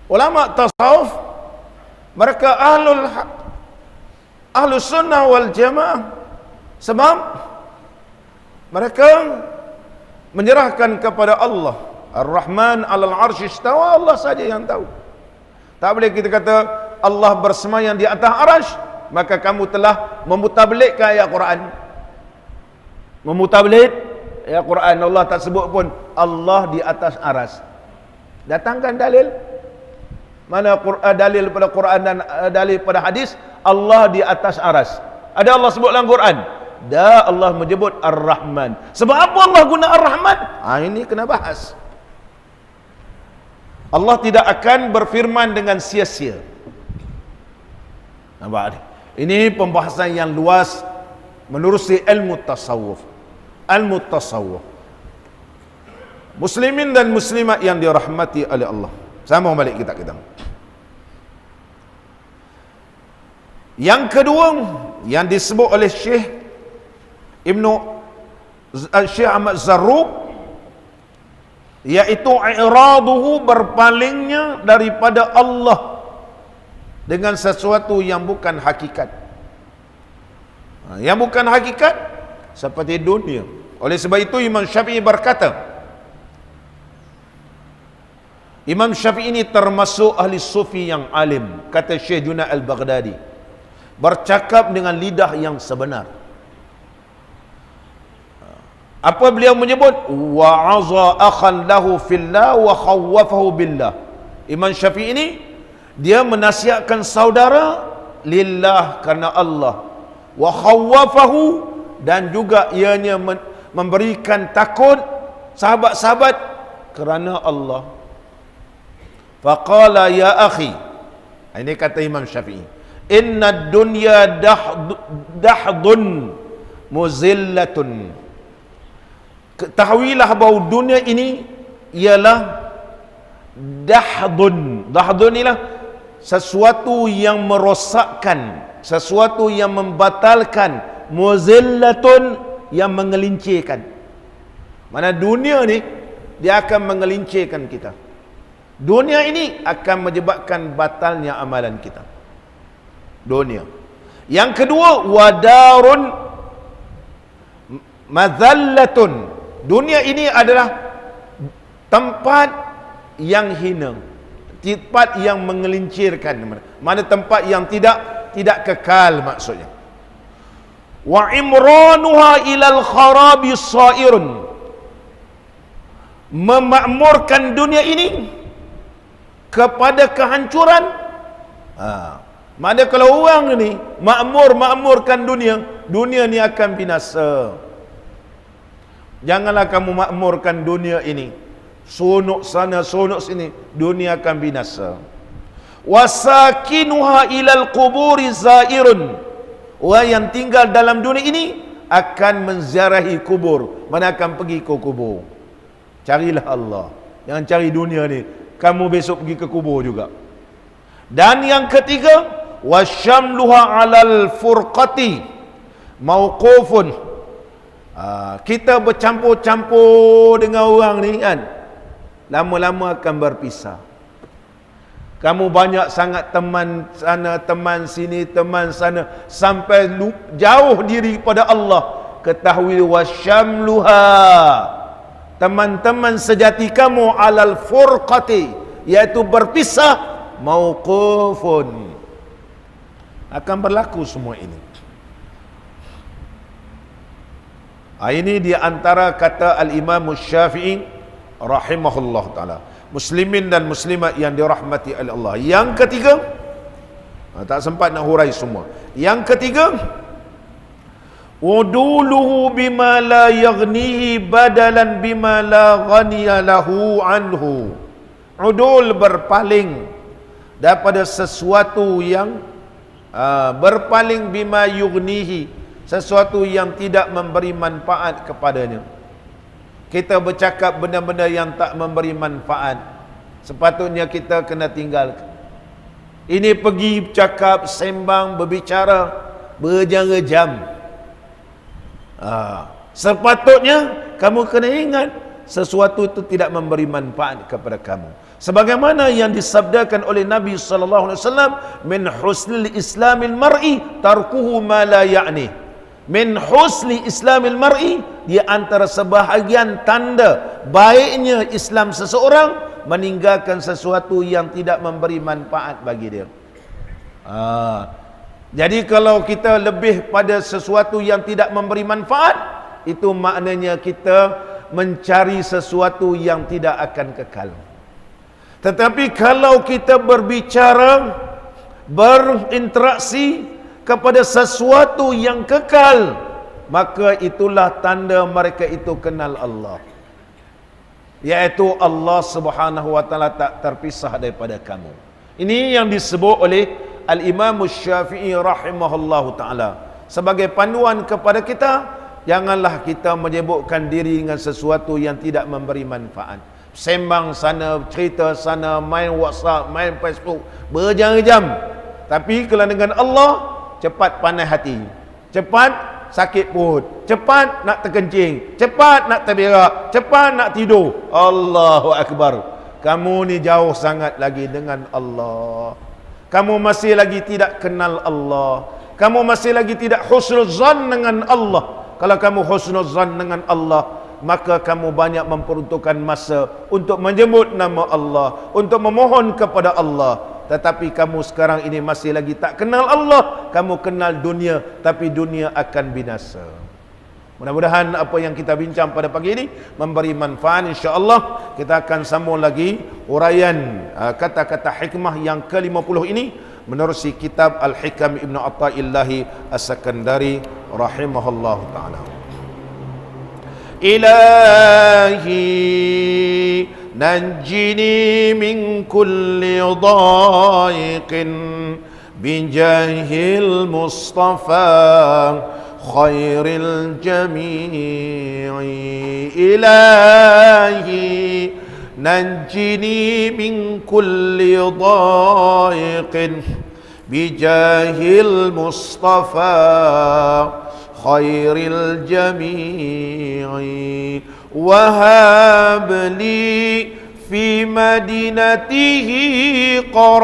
ulama tasawuf mereka ahlus sunnah wal jamaah, sebab mereka menyerahkan kepada Allah. Ar-Rahman 'alal 'arsy istawa, Allah saja yang tahu. Tak boleh kita kata Allah bersemayam di atas arasy, maka kamu telah memutabelikkan ayat Quran. Memutabelik ayat Quran. Allah tak sebut pun Allah di atas aras. Datangkan dalil. Mana dalil pada Quran dan dalil pada hadis Allah di atas aras? Ada Allah sebut dalam Quran? Dah, Allah menyebut Ar-Rahman. Sebab apa Allah guna Ar-Rahman? Ini kena bahas. Allah tidak akan berfirman dengan sia-sia. Nampak? Ini pembahasan yang luas menerusi ilmu tasawuf. Ilmu tasawuf. Muslimin dan muslimat yang dirahmati oleh Allah. Sama balik kita. Yang kedua yang disebut oleh Syekh Ahmad Zarruq, iaitu i'raduhu, berpalingnya daripada Allah dengan sesuatu yang bukan hakikat. Yang bukan hakikat seperti dunia. Oleh sebab itu Imam Syafi'i berkata, Imam Syafi'i ini termasuk ahli sufi yang alim, kata Syekh Junaid al-Baghdadi, bercakap dengan lidah yang sebenar. Apa beliau menyebut? Wa'aza akhan lahu fillah wa khawwafahu billah. Imam Syafi'i ini dia menasihatkan saudara lillah, kerana Allah, wa khawwafahu, dan juga ianya memberikan takut sahabat-sahabat kerana Allah. Faqala ya akhi, ini kata Imam Syafi'i, inna dunya dahdun muzillatun. Ketahuilah bahawa dunia ini ialah dahdun. Dahdun ialah sesuatu yang merosakkan, sesuatu yang membatalkan, muzillatun, yang mengelincirkan. Mana dunia ni dia akan mengelincirkan kita. Dunia ini akan menyebabkan batalnya amalan kita. Dunia. Yang kedua, wadarun madhallatun. Dunia ini adalah tempat yang hina, tempat yang mengelincirkan, mana tempat yang tidak kekal maksudnya. Wa imranuha ilal kharabi sairun. Memakmurkan dunia ini kepada kehancuran. Mana kalau orang ni makmurkan dunia ni akan binasa. Janganlah kamu makmurkan dunia ini, sunuk sana sunuk sini, dunia akan binasa. Wasakinuha ilal quburi zairun. Orang yang tinggal dalam dunia ini akan menziarahi kubur, mana akan pergi ke kubur. Carilah Allah, jangan cari dunia ni, kamu besok pergi ke kubur juga. Dan yang ketiga, wasyamluha alal furqati mauqufun. Kita bercampur-campur dengan orang ni kan, lama-lama akan berpisah. Kamu banyak sangat teman sana, teman sini, teman sana, sampai jauh diri pada Allah. Ketahui wasyamluha, teman-teman sejati kamu alal furqati, iaitu berpisah, mauqufun, akan berlaku semua ini. Ini di antara kata al-Imam Syafi'i rahimahullah ta'ala. Muslimin dan muslimat yang dirahmati oleh Allah. Yang ketiga, tak sempat nak hurai semua. Yang ketiga, uduluhu bima la yaghnihi badalan bima la ghaniya lahu anhu. Udul, berpaling daripada sesuatu yang berpaling bima yughnihi, sesuatu yang tidak memberi manfaat kepadanya. Kita bercakap benda-benda yang tak memberi manfaat, sepatutnya kita kena tinggalkan. Ini pergi bercakap, sembang, berbicara berjam-jam. Sepatutnya kamu kena ingat sesuatu itu tidak memberi manfaat kepada kamu. Sebagaimana yang disabdakan oleh Nabi sallallahu alaihi wasallam, min husnil islamil mar'i tarkuhu ma la ya'ni. Min husni islamil mar'i, di antara sebahagian tanda baiknya Islam seseorang, meninggalkan sesuatu yang tidak memberi manfaat bagi dia. Jadi kalau kita lebih pada sesuatu yang tidak memberi manfaat, itu maknanya kita mencari sesuatu yang tidak akan kekal. Tetapi kalau kita berbicara, berinteraksi kepada sesuatu yang kekal, maka itulah tanda mereka itu kenal Allah. iaitu Allah Subhanahu wa taala tak terpisah daripada kamu. Ini yang disebut oleh Al-Imam Syafi'i rahimahullahu taala sebagai panduan kepada kita, janganlah kita menyebutkan diri dengan sesuatu yang tidak memberi manfaat. Sembang sana, cerita sana, main WhatsApp, main Facebook berjam-jam. Tapi kalau dengan Allah, cepat panas hati, cepat sakit perut, cepat nak terkencing, cepat nak terberak, cepat nak tidur. Allahu Akbar. Kamu ni jauh sangat lagi dengan Allah. Kamu masih lagi tidak kenal Allah. Kamu masih lagi tidak husnuzan dengan Allah. Kalau kamu husnuzan dengan Allah, maka kamu banyak memperuntukkan masa untuk menyebut nama Allah, untuk memohon kepada Allah. Tetapi kamu sekarang ini masih lagi tak kenal Allah. Kamu kenal dunia, tapi dunia akan binasa. Mudah-mudahan apa yang kita bincang pada pagi ini memberi manfaat, insya-Allah. Kita akan sambung lagi uraian kata-kata hikmah yang ke-50 ini menerusi kitab Al-Hikam Ibn Athaillah As-Sakandari rahimahullahu taala. Ilahi najjini min kulli dhaiqin bijahil Mustafa khairil jami'i. Ilahi najjini min kulli dhaiqin bijahil Mustafa khairil jami'i. Wahab li fi madinatihi qararan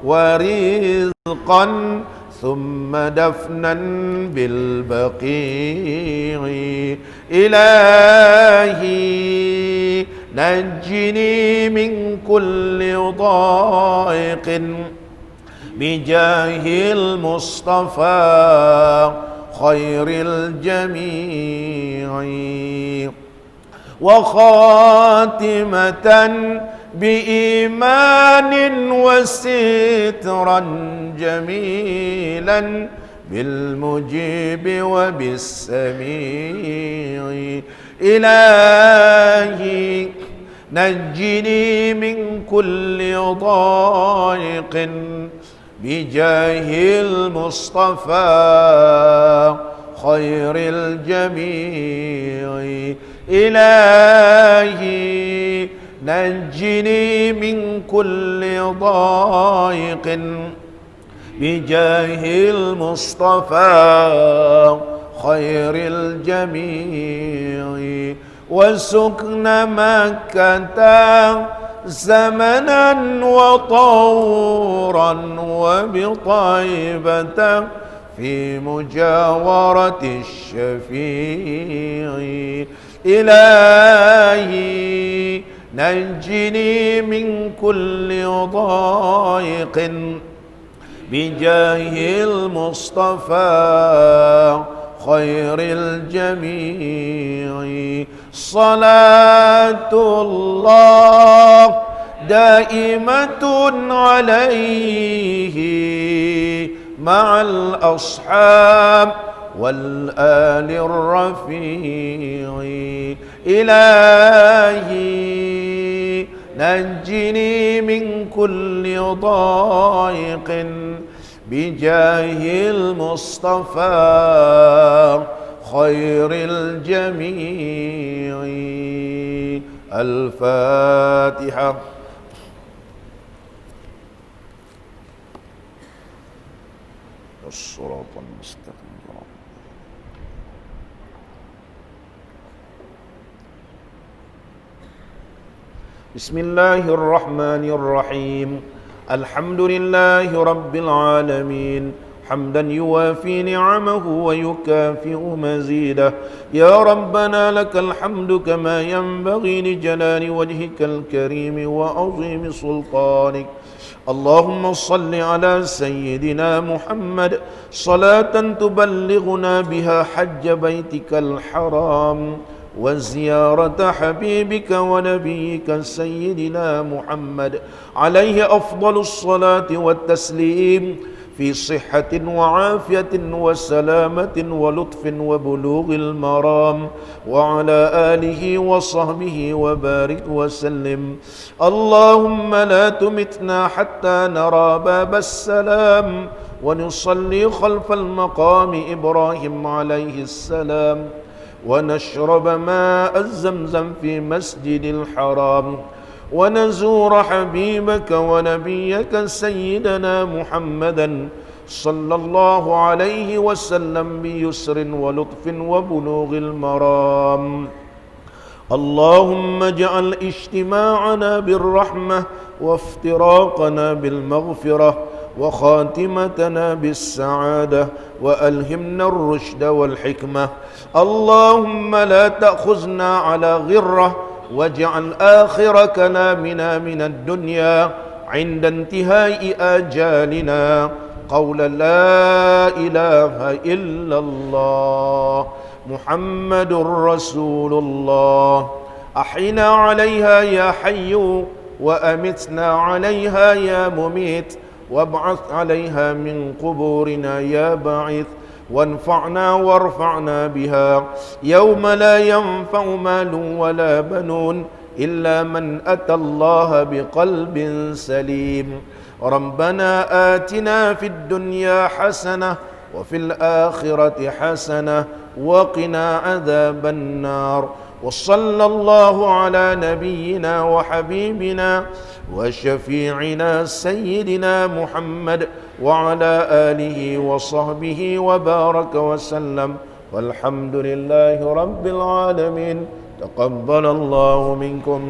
wa rizqan thumma dafnan bil baqi'i. Ilahi najjini min kulli dhaiqin bijahil Mustafa khairil jami'i. Wa khatimatan biimanin wa sitran jamilan bil mujibi wa bis sami'i. Ilahi najjini min kulli dhaiqin bijahil Mustafa khairil jami'i. Ilahi najjini min kulli dhaiqin bijahil Mustafa khairil jami'i. Wasukna Makkah زمنا وطورا وبطيبة في مجاورة الشفيع. إلهي نجني من كل ضائق بجاه المصطفى خير الجميع. صلاة الله دائمة عليه مع الأصحاب والآل الرفيع. إلهي نجني من كل ضائق بجاه المصطفى خير الجميع. الفاتحة. الصراط المستقيم. بسم الله الرحمن الرحيم. الحمد لله رب العالمين حمدا يوافي نعمه ويكافئ مزيده. يا ربنا لك الحمد كما ينبغي لجلال وجهك الكريم وعظيم سلطانك. اللهم صل على سيدنا محمد صلاة تبلغنا بها حج بيتك الحرام وزيارة حبيبك ونبيك سيدنا محمد عليه أفضل الصلاة والتسليم في صحة وعافية وسلامة ولطف وبلوغ المرام وعلى آله وصحبه وبارك وسلم. اللهم لا تمتنا حتى نرى باب السلام ونصلي خلف المقام إبراهيم عليه السلام ونشرب ماء الزمزم في مسجد الحرام ونزور حبيبك ونبيك سيدنا محمدا صلى الله عليه وسلم بيسر ولطف وبلوغ المرام. اللهم اجعل اجتماعنا بالرحمة وافتراقنا بالمغفرة وخاتمتنا بالسعادة وألهمنا الرشد والحكمة. اللهم لا تأخذنا على غرة واجعل آخر كلامنا من الدنيا عند انتهاء آجالنا قول لا إله إلا الله محمد رسول الله. أحينا عليها يا حي وأمتنا عليها يا مميت وابعث عليها من قبورنا يا باعث وانفعنا وارفعنا بها يوم لا ينفع مال ولا بنون إلا من أتى الله بقلب سليم. ربنا آتنا في الدنيا حسنة وفي الآخرة حسنة وقنا عذاب النار. وصلى الله على نبينا وحبيبنا وشفيعنا سيدنا محمد وعلى آله وصحبه وبارك وسلم والحمد لله رب العالمين. تقبل الله منكم.